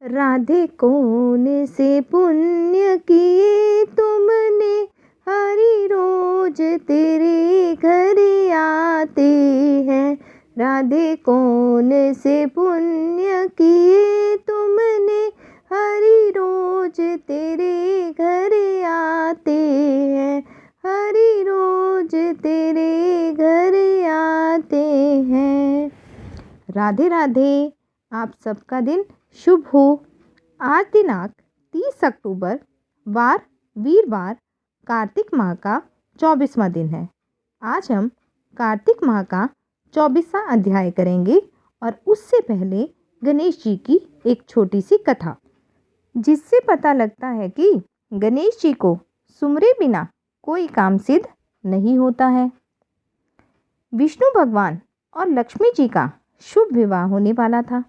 राधे कौन से पुण्य किए तुमने, हरि रोज तेरे घर आते हैं। राधे कौन से पुण्य किए तुमने, हरि रोज तेरे घर आते हैं। हरि रोज तेरे घर आते हैं। राधे राधे। आप सबका दिन शुभ हो। आज दिनांक 30 अक्टूबर वार वीरवार कार्तिक माह का 24वां दिन है। आज हम कार्तिक माह का 24वां अध्याय करेंगे और उससे पहले गणेश जी की एक छोटी सी कथा, जिससे पता लगता है कि गणेश जी को सुमरे बिना कोई काम सिद्ध नहीं होता है। विष्णु भगवान और लक्ष्मी जी का शुभ विवाह होने वाला था।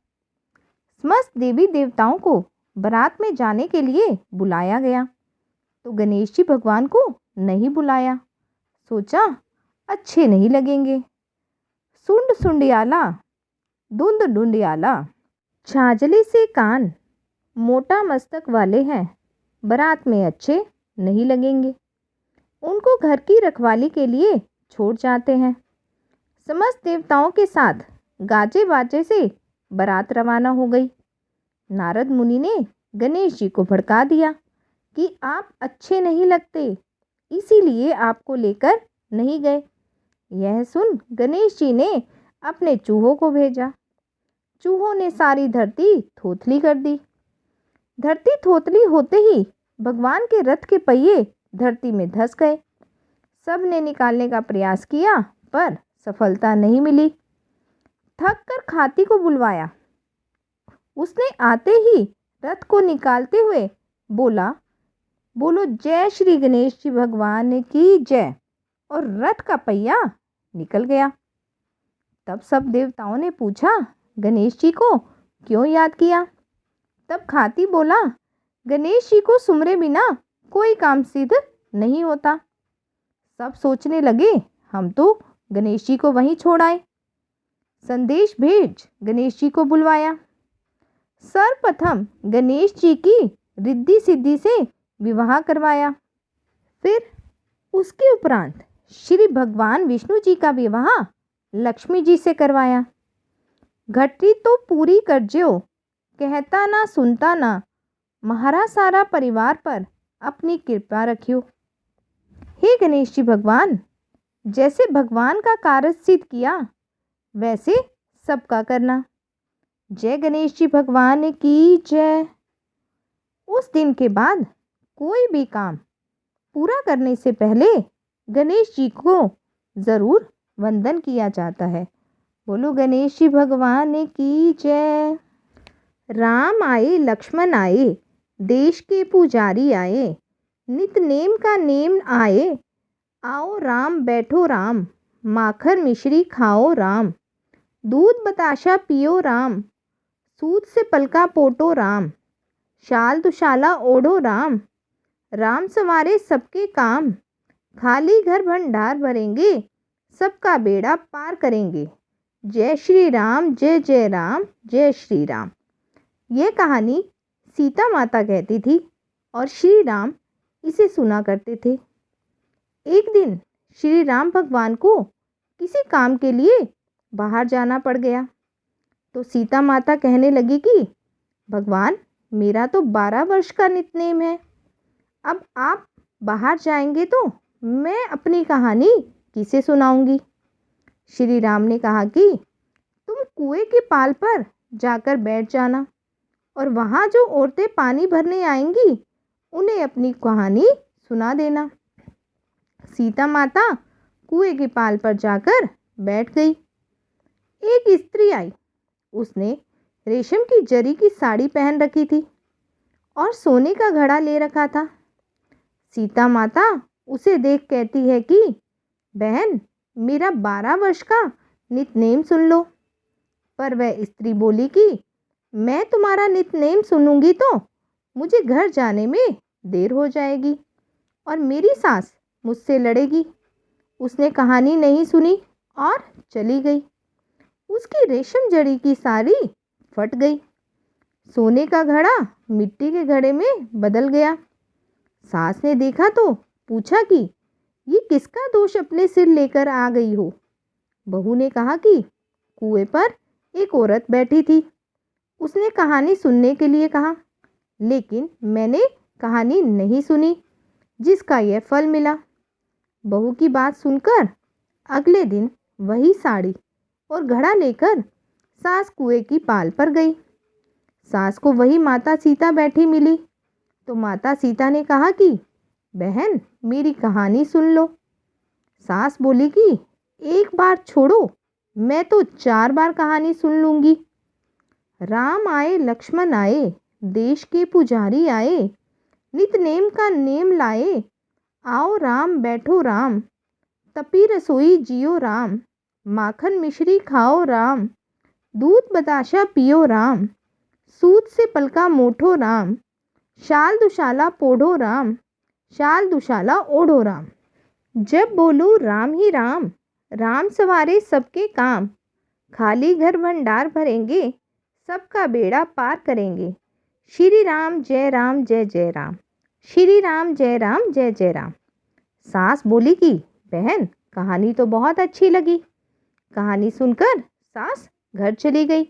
समस्त देवी देवताओं को बारात में जाने के लिए बुलाया गया, तो गणेश जी भगवान को नहीं बुलाया। सोचा अच्छे नहीं लगेंगे। सुंड सुंडियाला, धुंध धुंडियाला, छाजले से कान, मोटा मस्तक वाले हैं, बारात में अच्छे नहीं लगेंगे। उनको घर की रखवाली के लिए छोड़ जाते हैं। समस्त देवताओं के साथ गाजे बाजे से बारात रवाना हो गई। नारद मुनि ने गणेश जी को भड़का दिया कि आप अच्छे नहीं लगते, इसीलिए आपको लेकर नहीं गए। यह सुन गणेश जी ने अपने चूहों को भेजा। चूहों ने सारी धरती थोथली कर दी। धरती थोथली होते ही भगवान के रथ के पहिए धरती में धंस गए। सब ने निकालने का प्रयास किया पर सफलता नहीं मिली। थक कर खाती को बुलवाया। उसने आते ही रथ को निकालते हुए बोला, बोलो जय श्री गणेश जी भगवान की जय, और रथ का पहिया निकल गया। तब सब देवताओं ने पूछा, गणेश जी को क्यों याद किया? तब खाती बोला, गणेश जी को सुमरे बिना कोई काम सिद्ध नहीं होता। सब सोचने लगे, हम तो गणेश जी को वहीं छोड़ आए। संदेश भेज गणेश जी को बुलवाया। सर्वप्रथम गणेश जी की रिद्धि सिद्धि से विवाह करवाया। फिर उसके उपरांत श्री भगवान विष्णु जी का विवाह लक्ष्मी जी से करवाया। घटी तो पूरी कर ज्यो, कहता ना सुनता ना, महारा सारा परिवार पर अपनी कृपा रखियो। हे गणेश जी भगवान, जैसे भगवान का कार्य सिद्ध किया वैसे सबका करना। जय गणेश जी भगवान की जय। उस दिन के बाद कोई भी काम पूरा करने से पहले गणेश जी को ज़रूर वंदन किया जाता है। बोलो गणेश जी भगवान की जय। राम आए लक्ष्मण आए, देश के पुजारी आए, नित नेम का नेम आए। आओ राम बैठो राम, माखन मिश्री खाओ राम, दूध बताशा पियो राम, सूत से पलका पोटो राम, शाल दुशाला ओढ़ो राम, राम संवारे सबके काम, खाली घर भंडार भरेंगे, सबका बेड़ा पार करेंगे। जय श्री राम जय जय राम जय श्री राम। यह कहानी सीता माता कहती थी और श्री राम इसे सुना करते थे। एक दिन श्री राम भगवान को किसी काम के लिए बाहर जाना पड़ गया, तो सीता माता कहने लगी कि भगवान, मेरा तो 12 वर्ष का नितनेम है। अब आप बाहर जाएंगे तो मैं अपनी कहानी किसे सुनाऊंगी? श्री राम ने कहा कि तुम कुएं के पाल पर जाकर बैठ जाना और वहाँ जो औरतें पानी भरने आएंगी उन्हें अपनी कहानी सुना देना। सीता माता कुएं के पाल पर जाकर बैठ गई। एक स्त्री आई। उसने रेशम की जरी की साड़ी पहन रखी थी और सोने का घड़ा ले रखा था। सीता माता उसे देख कहती है कि बहन, मेरा 12 वर्ष का नितनेम सुन लो। पर वह स्त्री बोली कि मैं तुम्हारा नितनेम सुनूंगी तो मुझे घर जाने में देर हो जाएगी और मेरी सास मुझसे लड़ेगी। उसने कहानी नहीं सुनी और चली गई। उसकी रेशम जड़ी की साड़ी फट गई। सोने का घड़ा मिट्टी के घड़े में बदल गया। सास ने देखा तो पूछा कि ये किसका दोष अपने सिर लेकर आ गई हो। बहू ने कहा कि कुएं पर एक औरत बैठी थी, उसने कहानी सुनने के लिए कहा, लेकिन मैंने कहानी नहीं सुनी, जिसका यह फल मिला। बहू की बात सुनकर अगले दिन वही साड़ी और घड़ा लेकर सास कुएं की पाल पर गई। सास को वही माता सीता बैठी मिली तो माता सीता ने कहा कि बहन, मेरी कहानी सुन लो। सास बोली कि एक बार छोड़ो, मैं तो 4 बार कहानी सुन लूंगी। राम आए लक्ष्मण आए, देश के पुजारी आए, नित नेम का नेम लाए, आओ राम बैठो राम, तपी रसोई जियो राम, माखन मिश्री खाओ राम, दूध बताशा पियो राम, सूत से पलका मोठो राम, शाल दुशाला पोढ़ो राम, शाल दुशाला ओढ़ो राम। जब बोलूँ राम ही राम, राम सवारे सबके काम, खाली घर भंडार भरेंगे, सबका बेड़ा पार करेंगे। श्री राम जय राम जय जय राम, श्री राम जय राम जय जय राम। सास बोली कि बहन, कहानी तो बहुत अच्छी लगी। कहानी सुनकर सास घर चली गई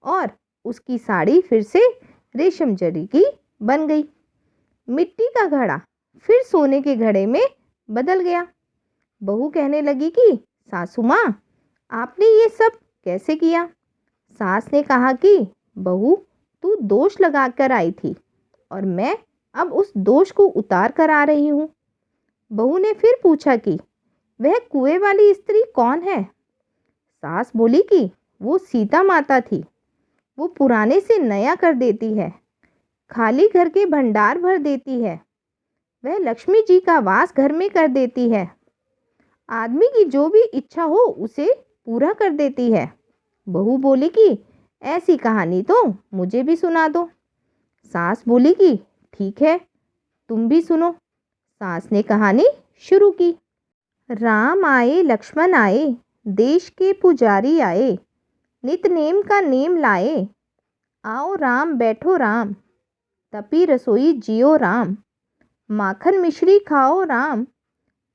और उसकी साड़ी फिर से रेशम जरी की बन गई। मिट्टी का घड़ा फिर सोने के घड़े में बदल गया। बहू कहने लगी कि सासू माँ, आपने ये सब कैसे किया। सास ने कहा कि बहू, तू दोष लगाकर आई थी और मैं अब उस दोष को उतार कर आ रही हूँ। बहू ने फिर पूछा कि वह कुएं वाली स्त्री कौन है। सास बोली कि वो सीता माता थी, वो पुराने से नया कर देती है, खाली घर के भंडार भर देती है, वह लक्ष्मी जी का वास घर में कर देती है, आदमी की जो भी इच्छा हो उसे पूरा कर देती है। बहू बोली कि ऐसी कहानी तो मुझे भी सुना दो। सास बोली कि ठीक है, तुम भी सुनो। सास ने कहानी शुरू की। राम आए लक्ष्मण आए, देश के पुजारी आए, नित नेम का नेम लाए, आओ राम बैठो राम, तपी रसोई जियो राम, माखन मिश्री खाओ राम,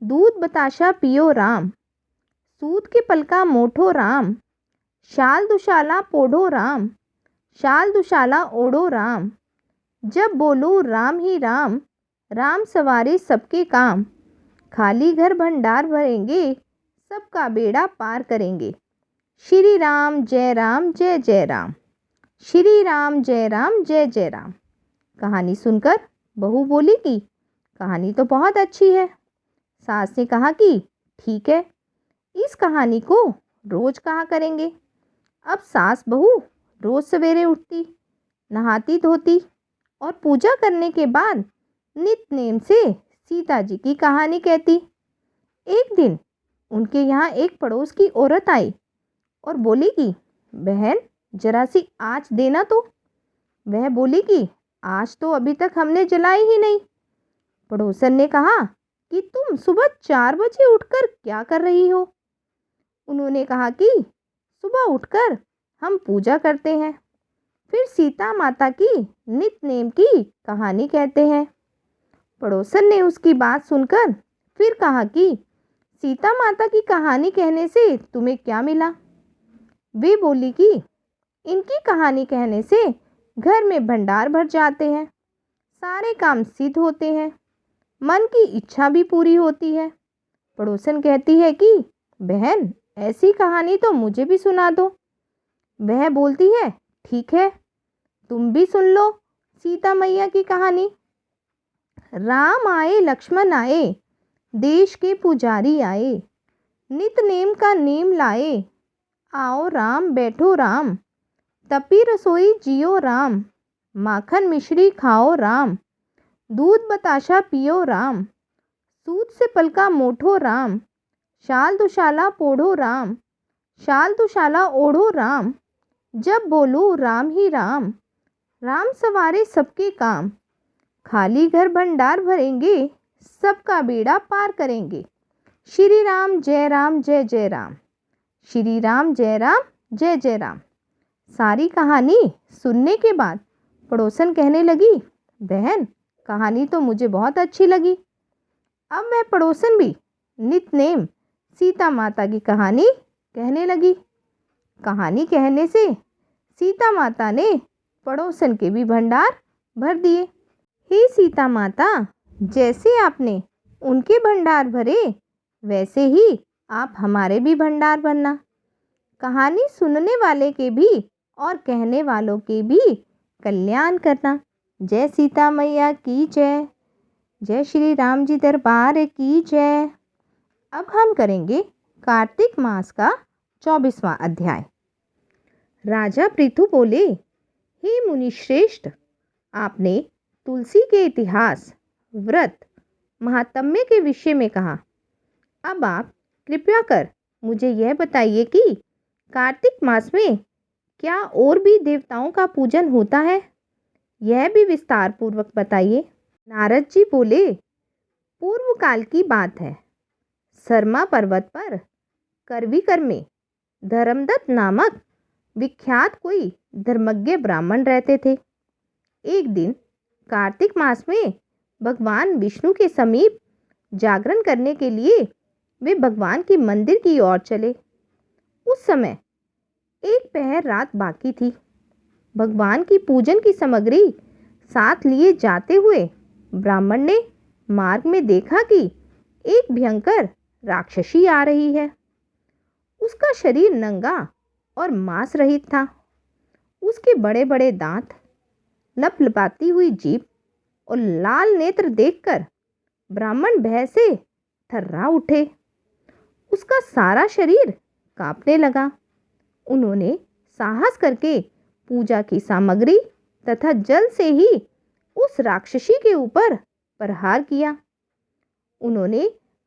दूध बताशा पियो राम, सूत के पलका मोठो राम, शाल दुशाला पोढ़ो राम, शाल दुशाला ओढ़ो राम। जब बोलूँ राम ही राम, राम सवारे सबके काम, खाली घर भंडार भरेंगे, सबका बेड़ा पार करेंगे। श्री राम जय राम जय जय राम, श्री राम जय राम जय जय राम। कहानी सुनकर बहू बोली कि कहानी तो बहुत अच्छी है। सास ने कहा कि ठीक है, इस कहानी को रोज कहा करेंगे। अब सास बहू रोज सवेरे उठती, नहाती धोती और पूजा करने के बाद नित नेम से सीता जी की कहानी कहती। एक दिन उनके यहाँ एक पड़ोस की औरत आई और बोली कि बहन, जरा सी आँच देना तो। वह बोली कि आँच तो अभी तक हमने जलाई ही नहीं। पड़ोसन ने कहा कि तुम सुबह 4 बजे उठकर क्या कर रही हो। उन्होंने कहा कि सुबह उठकर हम पूजा करते हैं, फिर सीता माता की नित नेम की कहानी कहते हैं। पड़ोसन ने उसकी बात सुनकर फिर कहा कि सीता माता की कहानी कहने से तुम्हें क्या मिला। वे बोली कि इनकी कहानी कहने से घर में भंडार भर जाते हैं, सारे काम सिद्ध होते हैं, मन की इच्छा भी पूरी होती है। पड़ोसन कहती है कि बहन, ऐसी कहानी तो मुझे भी सुना दो। वह बोलती है ठीक है, तुम भी सुन लो सीता मैया की कहानी। राम आए लक्ष्मण आए, देश के पुजारी आए, नित नेम का नेम लाए, आओ राम बैठो राम, तपी रसोई जियो राम, माखन मिश्री खाओ राम, दूध बताशा पियो राम, सूत से पलका मोठो राम, शाल दुशाला पोढ़ो राम, शाल दुशाला ओढ़ो राम। जब बोलूँ राम ही राम, राम सवारे सबके काम, खाली घर भंडार भरेंगे, सबका बेड़ा पार करेंगे। श्री राम जय राम जय जय राम, श्री राम जय राम जय जय राम। सारी कहानी सुनने के बाद पड़ोसन कहने लगी, बहन कहानी तो मुझे बहुत अच्छी लगी। अब वह पड़ोसन भी नितनेम सीता माता की कहानी कहने लगी। कहानी कहने से सीता माता ने पड़ोसन के भी भंडार भर दिए। हे सीता माता, जैसे आपने उनके भंडार भरे वैसे ही आप हमारे भी भंडार भरना। कहानी सुनने वाले के भी और कहने वालों के भी कल्याण करना। जय सीता मैया की जय। जय श्री राम जी दरबार की जय। अब हम करेंगे कार्तिक मास का 24वां अध्याय। राजा पृथु बोले, हे मुनिश्रेष्ठ, आपने तुलसी के इतिहास, व्रत, महात्म्य के विषय में कहा। अब आप कृपया कर मुझे यह बताइए कि कार्तिक मास में क्या और भी देवताओं का पूजन होता है? यह भी विस्तार पूर्वक बताइए। नारद जी बोले, पूर्व काल की बात है। सरमा पर्वत पर करवीकर में धर्मदत्त नामक विख्यात कोई धर्मज्ञ ब्राह्मण रहते थे। एक दिन कार्तिक मास में भगवान विष्णु के समीप जागरण करने के लिए वे भगवान के मंदिर की ओर चले। उस समय एक पहर रात बाकी थी। भगवान की पूजन की सामग्री साथ लिए जाते हुए ब्राह्मण ने मार्ग में देखा कि एक भयंकर राक्षसी आ रही है। उसका शरीर नंगा और मांस रहित था। उसके बड़े बड़े दांत, लपलपाती हुई जीभ और लाल नेत्र देखकर ब्राह्मण भय से थर्रा उठे। उसका सारा शरीर कांपने लगा। उन्होंने साहस करके पूजा की सामग्री तथा जल से ही उस राक्षसी के ऊपर प्रहार किया। उन्होंने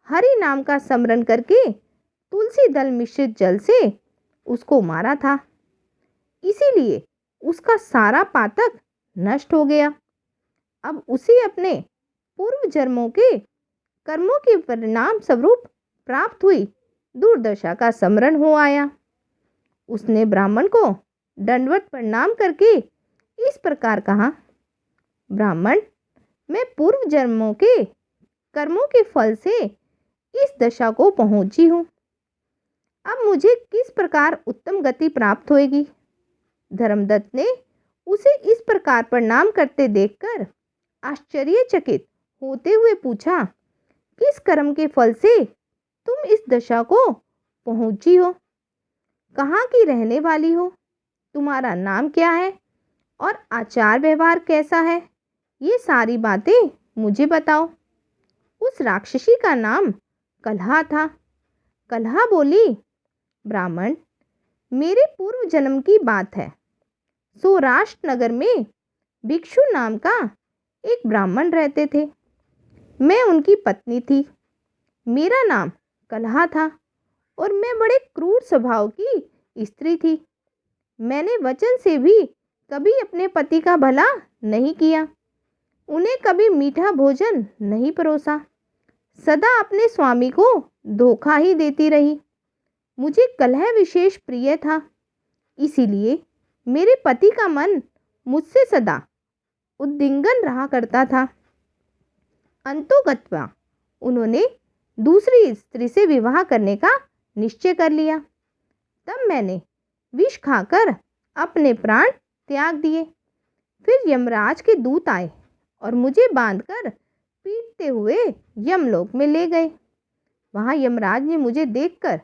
हरि नाम का स्मरण करके तुलसी दल मिश्रित जल से उसको मारा था। इसीलिए उसका सारा पातक नष्ट हो गया। अब उसे अपने पूर्व जन्मों के कर्मों के परिणाम स्वरूप प्राप्त हुई दुर्दशा का स्मरण हो आया। उसने ब्राह्मण को दंडवत प्रणाम करके इस प्रकार कहा, ब्राह्मण, मैं पूर्व जन्मों के कर्मों के फल से इस दशा को पहुंची हूँ। अब मुझे किस प्रकार उत्तम गति प्राप्त होगी? धर्मदत्त ने उसे इस प्रकार प्रणाम करते देखकर आश्चर्यचकित होते हुए पूछा, किस कर्म के फल से तुम इस दशा को पहुंची हो? कहाँ की रहने वाली हो? तुम्हारा नाम क्या है और आचार व्यवहार कैसा है? ये सारी बातें मुझे बताओ। उस राक्षसी का नाम कलहा था। कलहा बोली, ब्राह्मण, मेरे पूर्व जन्म की बात है। सौराष्ट्र नगर में भिक्षु नाम का एक ब्राह्मण रहते थे। मैं उनकी पत्नी थी। मेरा नाम कलहा था और मैं बड़े क्रूर स्वभाव की स्त्री थी। मैंने वचन से भी कभी अपने पति का भला नहीं किया। उन्हें कभी मीठा भोजन नहीं परोसा। सदा अपने स्वामी को धोखा ही देती रही। मुझे कलह विशेष प्रिय था। इसीलिए मेरे पति का मन मुझसे सदा उद्विग्न रहा करता था। अंतोगत्वा उन्होंने दूसरी स्त्री से विवाह करने का निश्चय कर लिया। तब मैंने विष खाकर अपने प्राण त्याग दिए। फिर यमराज के दूत आए और मुझे बांधकर पीटते हुए यमलोक में ले गए। वहाँ यमराज ने मुझे देखकर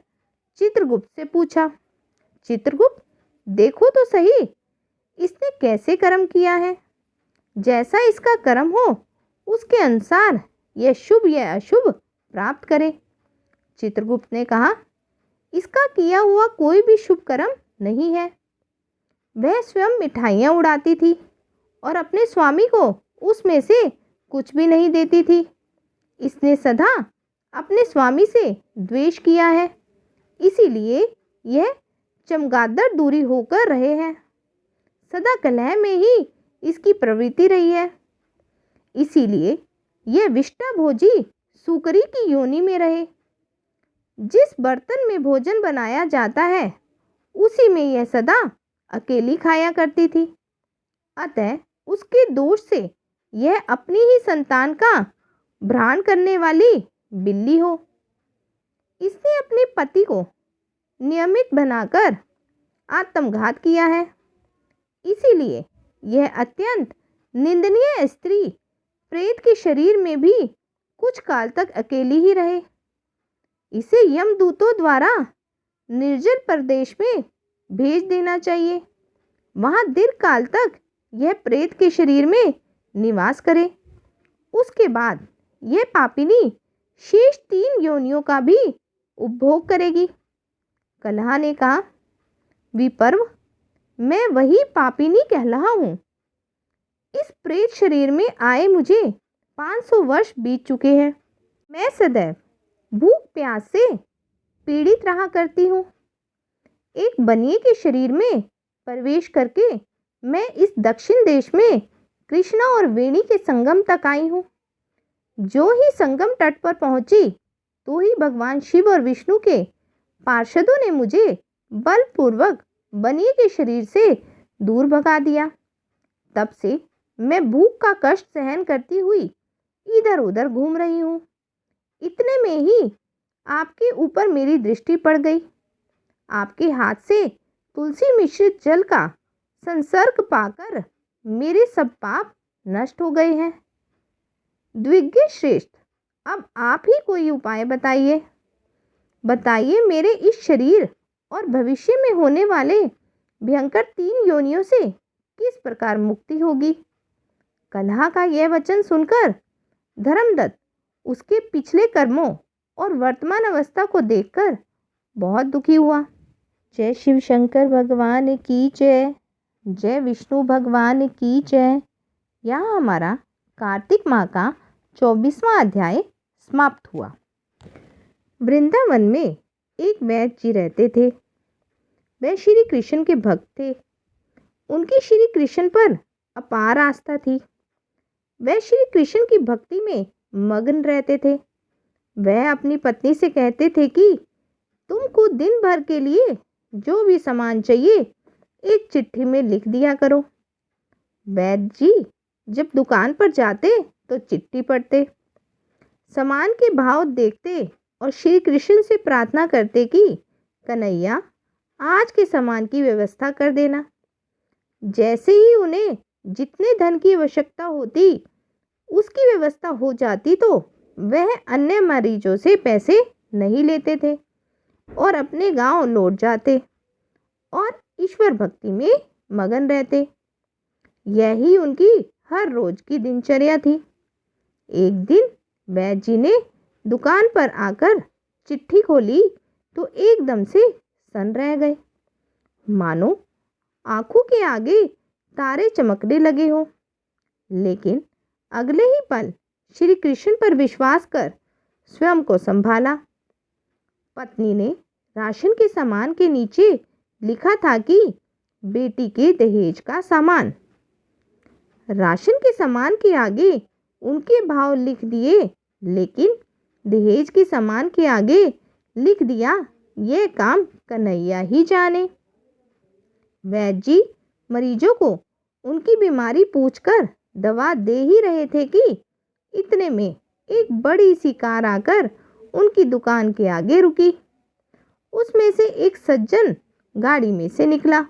चित्रगुप्त से पूछा, चित्रगुप्त, देखो तो सही इसने कैसे कर्म किया है। जैसा इसका कर्म हो उसके अनुसार यह शुभ या अशुभ प्राप्त करे। चित्रगुप्त ने कहा, इसका किया हुआ कोई भी शुभ कर्म नहीं है। वह स्वयं मिठाइयाँ उड़ाती थी और अपने स्वामी को उसमें से कुछ भी नहीं देती थी। इसने सदा अपने स्वामी से द्वेष किया है। इसीलिए यह चमगादड़ दूरी होकर रहे हैं। सदा कलह में ही इसकी प्रवृत्ति रही है। इसीलिए यह विष्टा भोजी सुकरी की योनि में रहे। जिस बर्तन में भोजन बनाया जाता है उसी में यह सदा अकेली खाया करती थी। अतः उसके दोष से यह अपनी ही संतान का भ्रण करने वाली बिल्ली हो। इसने अपने पति को नियमित बनाकर आत्मघात किया है। इसीलिए यह अत्यंत निंदनीय स्त्री प्रेत के शरीर में भी कुछ काल तक अकेली ही रहे। इसे यमदूतों द्वारा निर्जल प्रदेश में भेज देना चाहिए। वहां दीर्घ काल तक यह प्रेत के शरीर में निवास करे। उसके बाद यह पापिनी शेष 3 योनियों का भी उपभोग करेगी। कलह ने कहा, विपर्व, मैं वही पापिनी कहलाऊं। इस प्रेत शरीर में आए मुझे 500 वर्ष बीत चुके हैं। मैं सदैव भूख प्यास से पीड़ित रहा करती हूँ। एक बनिए के शरीर में प्रवेश करके मैं इस दक्षिण देश में कृष्णा और वेणी के संगम तक आई हूँ। जो ही संगम तट पर पहुंची तो ही भगवान शिव और विष्णु के पार्षदों ने मुझे बलपूर्वक बनिए के शरीर से दूर भगा दिया। तब से मैं भूख का कष्ट सहन करती हुई इधर उधर घूम रही हूँ। इतने में ही आपके ऊपर मेरी दृष्टि पड़ गई। आपके हाथ से तुलसी मिश्रित जल का संसर्ग पाकर मेरे सब पाप नष्ट हो गए हैं। द्विग्य श्रेष्ठ, अब आप ही कोई उपाय बताइए। बताइए मेरे इस शरीर और भविष्य में होने वाले भयंकर 3 योनियों से किस प्रकार मुक्ति होगी। कलह का यह वचन सुनकर धर्मदत्त उसके पिछले कर्मों और वर्तमान अवस्था को देखकर बहुत दुखी हुआ। जय शिव शंकर भगवान की जय, जय विष्णु भगवान की जय। यहाँ हमारा कार्तिक माह का 24वां अध्याय समाप्त हुआ। वृंदावन में एक वैद्य जी रहते थे। वह श्री कृष्ण के भक्त थे। उनकी श्री कृष्ण पर अपार आस्था थी। वह श्री कृष्ण की भक्ति में मग्न रहते थे। वह अपनी पत्नी से कहते थे कि तुमको दिन भर के लिए जो भी सामान चाहिए एक चिट्ठी में लिख दिया करो। वैद्य जी जब दुकान पर जाते तो चिट्ठी पढ़ते, सामान के भाव देखते और श्री कृष्ण से प्रार्थना करते कि कन्हैया आज के सामान की व्यवस्था कर देना। जैसे ही उन्हें जितने धन की आवश्यकता होती उसकी व्यवस्था हो जाती तो वह अन्य मरीजों से पैसे नहीं लेते थे और अपने गांव लौट जाते और ईश्वर भक्ति में मगन रहते। यही उनकी हर रोज की दिनचर्या थी। एक दिन वैद्य जी ने दुकान पर आकर चिट्ठी खोली तो एकदम से सन रह गए, मानो आंखों के आगे तारे चमकने लगे हो। लेकिन अगले ही पल श्री कृष्ण पर विश्वास कर स्वयं को संभाला। पत्नी ने राशन के सामान के नीचे लिखा था कि बेटी के दहेज का सामान। राशन के सामान के आगे उनके भाव लिख दिए, लेकिन दहेज के सामान के आगे लिख दिया यह काम कन्हैया ही जाने। वैद्य जी मरीजों को उनकी बीमारी पूछकर दवा दे ही रहे थे कि इतने में एक बड़ी सी कार आकर उनकी दुकान के आगे रुकी। उसमें से एक सज्जन गाड़ी में से निकला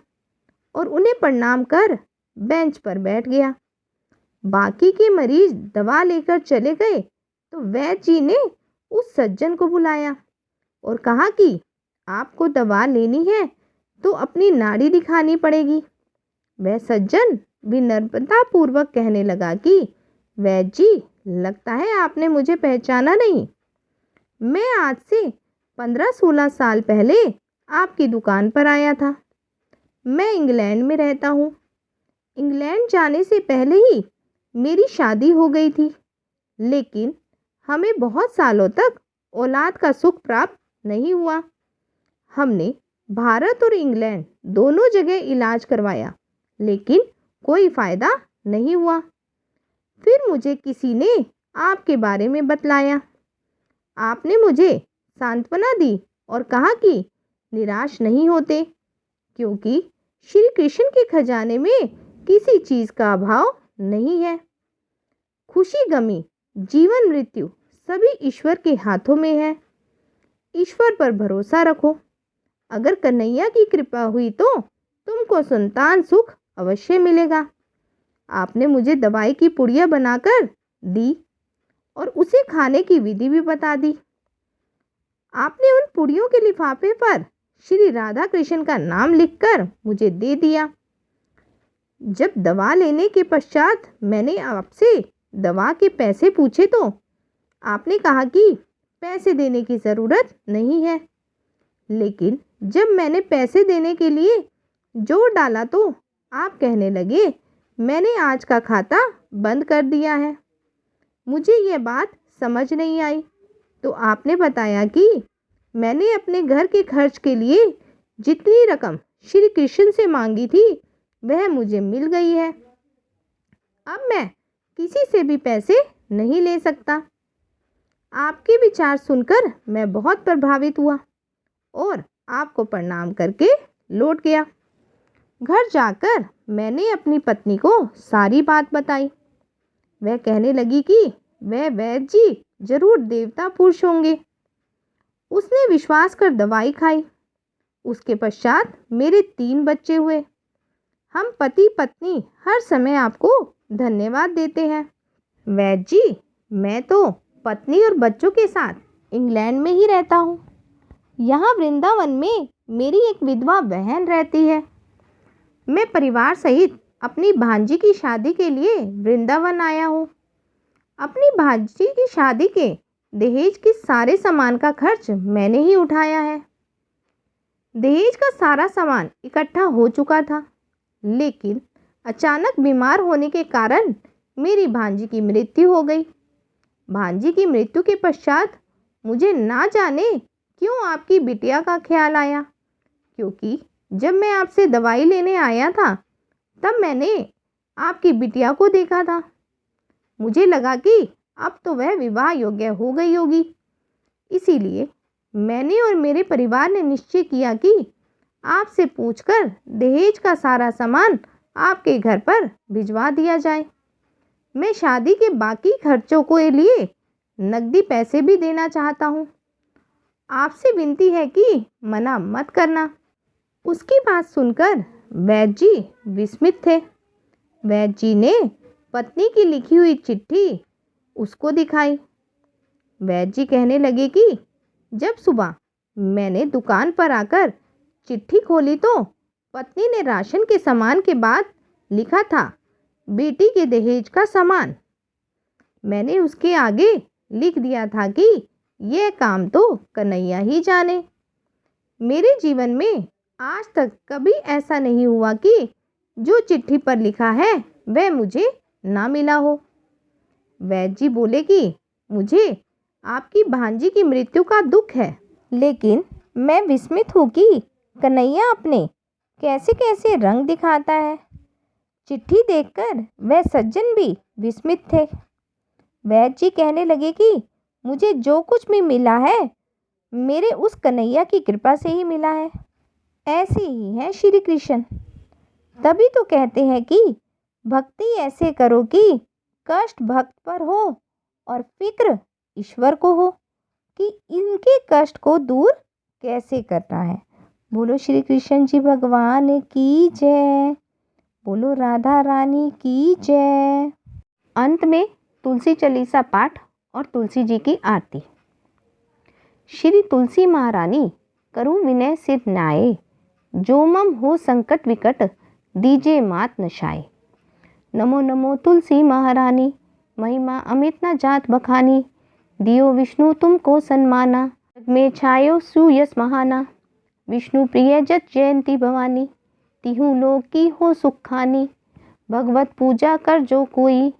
और उन्हें प्रणाम कर बेंच पर बैठ गया। बाकी के मरीज दवा लेकर चले गए तो वैद्य जी ने उस सज्जन को बुलाया और कहा कि आपको दवा लेनी है तो अपनी नाड़ी दिखानी पड़ेगी। वह सज्जन विनम्रतापूर्वक कहने लगा कि वैद्य जी, लगता है आपने मुझे पहचाना नहीं। मैं आज से 15-16 साल पहले आपकी दुकान पर आया था। मैं इंग्लैंड में रहता हूँ। इंग्लैंड जाने से पहले ही मेरी शादी हो गई थी, लेकिन हमें बहुत सालों तक औलाद का सुख प्राप्त नहीं हुआ। हमने भारत और इंग्लैंड दोनों जगह इलाज करवाया, लेकिन कोई फ़ायदा नहीं हुआ। फिर मुझे किसी ने आपके बारे में बतलाया। आपने मुझे सांत्वना दी और कहा कि निराश नहीं होते, क्योंकि श्री कृष्ण के खजाने में किसी चीज़ का अभाव नहीं है। खुशी गमी, जीवन मृत्यु सभी ईश्वर के हाथों में है। ईश्वर पर भरोसा रखो। अगर कन्हैया की कृपा हुई तो तुमको संतान सुख अवश्य मिलेगा। आपने मुझे दवाई की पुड़िया बनाकर दी और उसे खाने की विधि भी बता दी। आपने उन पुड़ियों के लिफाफे पर श्री राधा कृष्ण का नाम लिखकर मुझे दे दिया। जब दवा लेने के पश्चात मैंने आपसे दवा के पैसे पूछे तो आपने कहा कि पैसे देने की ज़रूरत नहीं है। लेकिन जब मैंने पैसे देने के लिए जोर डाला तो आप कहने लगे मैंने आज का खाता बंद कर दिया है। मुझे यह बात समझ नहीं आई तो आपने बताया कि मैंने अपने घर के खर्च के लिए जितनी रकम श्री कृष्ण से मांगी थी वह मुझे मिल गई है। अब मैं किसी से भी पैसे नहीं ले सकता। आपके विचार सुनकर मैं बहुत प्रभावित हुआ और आपको प्रणाम करके लौट गया। घर जाकर मैंने अपनी पत्नी को सारी बात बताई। वह कहने लगी कि वह वैद्य जी जरूर देवता पुरुष होंगे। उसने विश्वास कर दवाई खाई। उसके पश्चात मेरे 3 बच्चे हुए। हम पति पत्नी हर समय आपको धन्यवाद देते हैं। वैद्य जी, मैं तो पत्नी और बच्चों के साथ इंग्लैंड में ही रहता हूँ। यहाँ वृंदावन में मेरी एक विधवा बहन रहती है। मैं परिवार सहित अपनी भांजी की शादी के लिए वृंदावन आया हूँ। अपनी भांजी की शादी के दहेज के सारे सामान का खर्च मैंने ही उठाया है। दहेज का सारा सामान इकट्ठा हो चुका था, लेकिन अचानक बीमार होने के कारण मेरी भांजी की मृत्यु हो गई। भांजी की मृत्यु के पश्चात मुझे ना जाने क्यों आपकी बिटिया का ख्याल आया, क्योंकि जब मैं आपसे दवाई लेने आया था तब मैंने आपकी बिटिया को देखा था। मुझे लगा कि अब तो वह विवाह योग्य हो गई होगी। इसीलिए मैंने और मेरे परिवार ने निश्चय किया कि आपसे पूछकर दहेज का सारा सामान आपके घर पर भिजवा दिया जाए। मैं शादी के बाकी खर्चों के लिए नकदी पैसे भी देना चाहता हूँ। आपसे विनती है कि मना मत करना। उसकी बात सुनकर वैद्य जी विस्मित थे। वैद्य जी ने पत्नी की लिखी हुई चिट्ठी उसको दिखाई। वैद्य जी कहने लगे कि जब सुबह मैंने दुकान पर आकर चिट्ठी खोली तो पत्नी ने राशन के सामान के बाद लिखा था बेटी के दहेज का सामान। मैंने उसके आगे लिख दिया था कि यह काम तो कन्हैया ही जाने। मेरे जीवन में आज तक कभी ऐसा नहीं हुआ कि जो चिट्ठी पर लिखा है वह मुझे ना मिला हो। वैद्य जी बोले कि मुझे आपकी भांजी की मृत्यु का दुख है, लेकिन मैं विस्मित हूँ कि कन्हैया अपने कैसे कैसे रंग दिखाता है। चिट्ठी देखकर वह सज्जन भी विस्मित थे। वैद्य जी कहने लगे कि मुझे जो कुछ भी मिला है मेरे उस कन्हैया की कृपा से ही मिला है। ऐसे ही है श्री कृष्ण। तभी तो कहते हैं कि भक्ति ऐसे करो कि कष्ट भक्त पर हो और फिक्र ईश्वर को हो कि इनके कष्ट को दूर कैसे करना है। बोलो श्री कृष्ण जी भगवान की जय। बोलो राधा रानी की जय। अंत में तुलसी चालीसा पाठ और तुलसी जी की आरती। श्री तुलसी महारानी करूँ विनय सिर न्याय, जो मम हो संकट विकट दीजे मात नशाए। नमो नमो तुलसी महारानी, महिमा अमित न जात बखानी। दियो विष्णु तुमको सन्माना, जग में छायो सुयस महाना। विष्णु प्रिय जत जयंती भवानी, तिहु लोक की हो सुख खानी। भगवत पूजा कर जो कोई,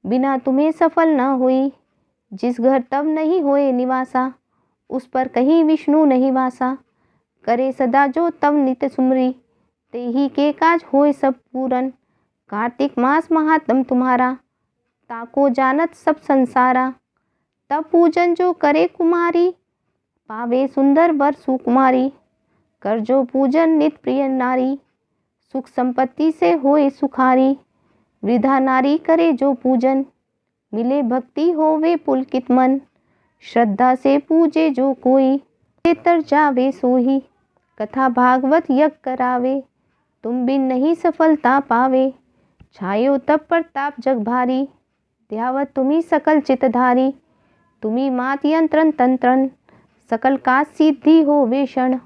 बिना तुम्हें सफल न होई। जिस घर तब नहीं होए निवासा, उस पर कहीं विष्णु नहीं वासा। करे सदा जो तब नित्य सुमरी, ते ही के काज होए सब पूरन। कार्तिक मास महात्म तुम्हारा, ताको जानत सब संसारा। तब पूजन जो करे कुमारी, पावे सुंदर वर सुकुमारी। कर जो पूजन नित प्रिय नारी, सुख संपत्ति से होए सुखारी। वृद्धा नारी करे जो पूजन, मिले भक्ति होवे पुलकित मन। श्रद्धा से पूजे जो कोई, तर जावे सोही। कथा भागवत यज्ञ करावे, तुम बिन नहीं सफलता पावे। छायो तप प्रताप जग भारी, ध्यावत तुम्ही सकल चितधारी। तुम्ही मात यंत्रन तंत्रन, सकल का सिद्धि हो वेषण।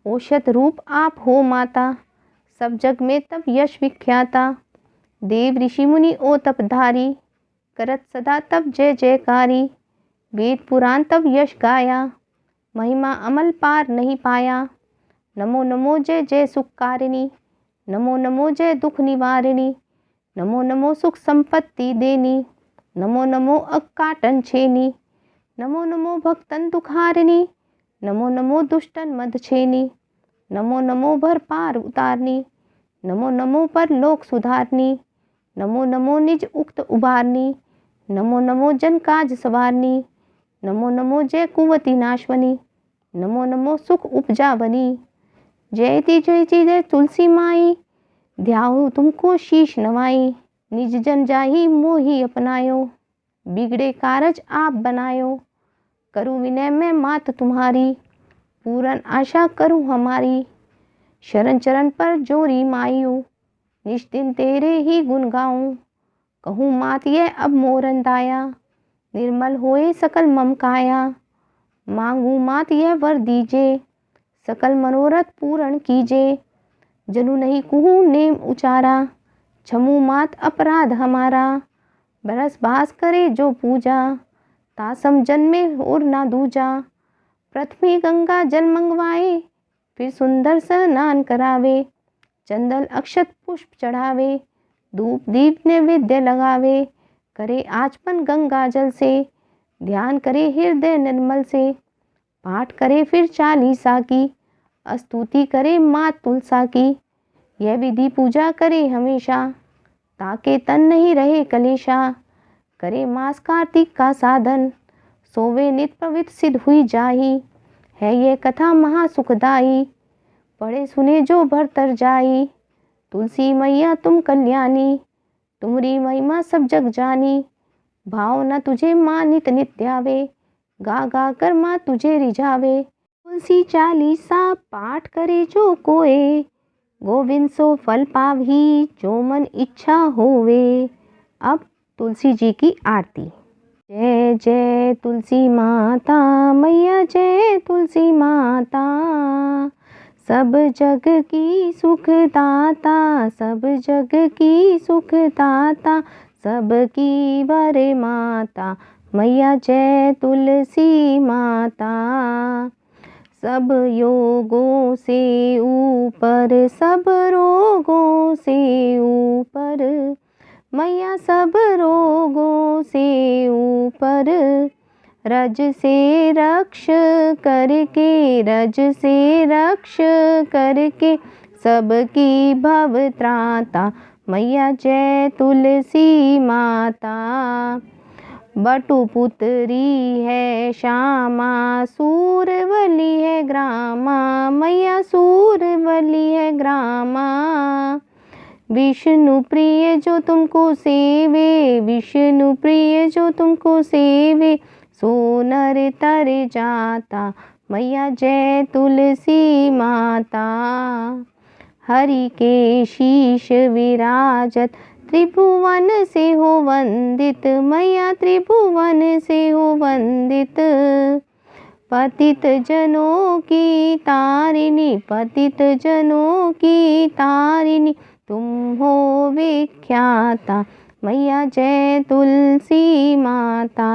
औषध रूप आप हो माता, सब जग में तब यश विख्याता। देव ऋषि मुनि ओ तपधारी, करत सदा तब जय जयकारी। वेद पुराण तब यश गाया, महिमा अमल पार नहीं पाया। नमो नमो जय जय सुखकारिणी, नमो नमो जय दुख निवारिणी। नमो नमो सुख संपत्ति देनी, नमो नमो अकाटन छेनी। नमो नमो भक्तन दुखारिणी, नमो नमो दुष्टन मद छेनी। नमो नमो भर पार उतारनी, नमो नमो पर लोक सुधारनी। नमो नमो निज उक्त उबारनी, नमो नमो जन काज सवारनी। नमो नमो जय कुवती नाशवनी, नमो नमो सुख उपजा बनी। जयति जयति जय तुलसी माई, ध्याऊ तुमको शीश नवाई। निज जन जाहि मोहि अपनायो, बिगड़े कारज आप बनायो। करूँ विनय मैं मात तुम्हारी, पूरन आशा करूँ हमारी। शरण चरण पर जोरी मायू, निज दिन तेरे ही गुण गाऊं। कहूँ मात यह अब मोरन दाया, निर्मल होए सकल मम काया। मांगू मात यह वर दीजे, सकल मनोरथ पूर्ण कीजे। जनु नहीं कुहू नेम उचारा, क्षमु मात अपराध हमारा। बरस बास करे जो पूजा, तासम जन्मे और ना दूजा। प्रथमी गंगा जल मंगवाए, फिर सुंदर स्नान करावे। चंदन अक्षत पुष्प चढ़ावे, धूप दीप नैवेद्य लगावे। करे आचमन गंगा जल से, ध्यान करे हृदय निर्मल से। पाठ करे फिर चालीसा की, स्तुति करे मात तुलसा की। यह विधि पूजा करे हमेशा, ताके तन नहीं रहे कलेशा। करे मास कार्तिक का साधन, सोवे नित पवित्र सिद्ध हुई जाही। है ये कथा महासुखदाई, पढ़े सुने जो भरतर जाई। तुलसी मैया तुम कल्याणी, तुम्हारी महिमा सब जग जानी। भाव न तुझे माँ नित नित्य आवे, गा गा कर माँ तुझे रिझावे। तुलसी चालीसा पाठ करे जो कोए, गोविंद सो फल पावही जो मन इच्छा होवे। अब तुलसी जी की आरती। जय जय तुलसी माता मैया, जय तुलसी माता। सब जग की सुखदाता, सब जग की सुखदाता। सबकी वर माता मैया, जय तुलसी माता। सब योगों से ऊपर, सब रोगों से ऊपर। मैया सब रोगों से ऊपर। रज से रक्ष करके, रज से रक्ष करके। सबकी भव त्राता मैया, जय तुलसी माता। बटुपुत्री है श्यामा, सूरवली है ग्रामा। मैया सूरवली है ग्रामा। विष्णु प्रिय जो तुमको सेवे, विष्णु प्रिय जो तुमको सेवे। सो नर तर जाता मैया, जय तुलसी माता। हरि के शीश विराजत, त्रिभुवन से हो वंदित। मैया त्रिभुवन से हो वंदित। पतित जनों की तारिणी, पतित जनों की तारिणी। तुम हो विख्याता मैया, जय तुलसी माता।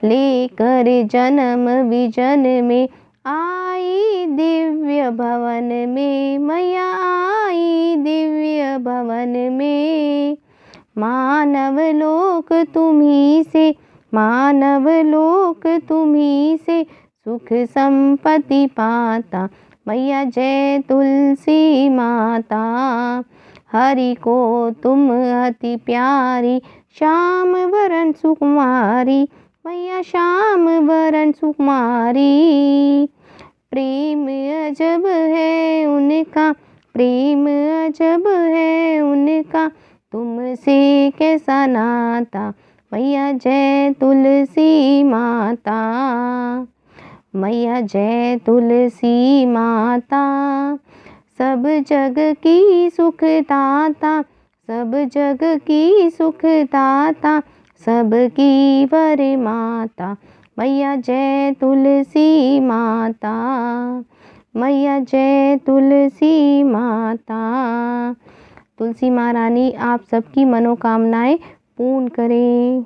लेकर जन्म विजन में आई दिव्य भवन में। मैया आई दिव्य भवन में। मानव लोक तुम्ही से, मानव लोक तुम्ही से। सुख संपत्ति पाता मैया, जय तुलसी माता। हरि को तुम अति प्यारी, श्याम वरण सुकुमारी। मैया श्याम वरण सुकुमारी। प्रेम अजब है उनका, प्रेम अजब है उनका। तुमसे कैसा नाता। मैया जय तुलसी माता, मैया जय तुलसी माता। सब जग की सुखदाता, सब जग की सुखदाता, सबकी वर माता। मैया जय तुलसी माता, मैया जय तुलसी माता। तुलसी महारानी आप सबकी मनोकामनाएं पूर्ण करें।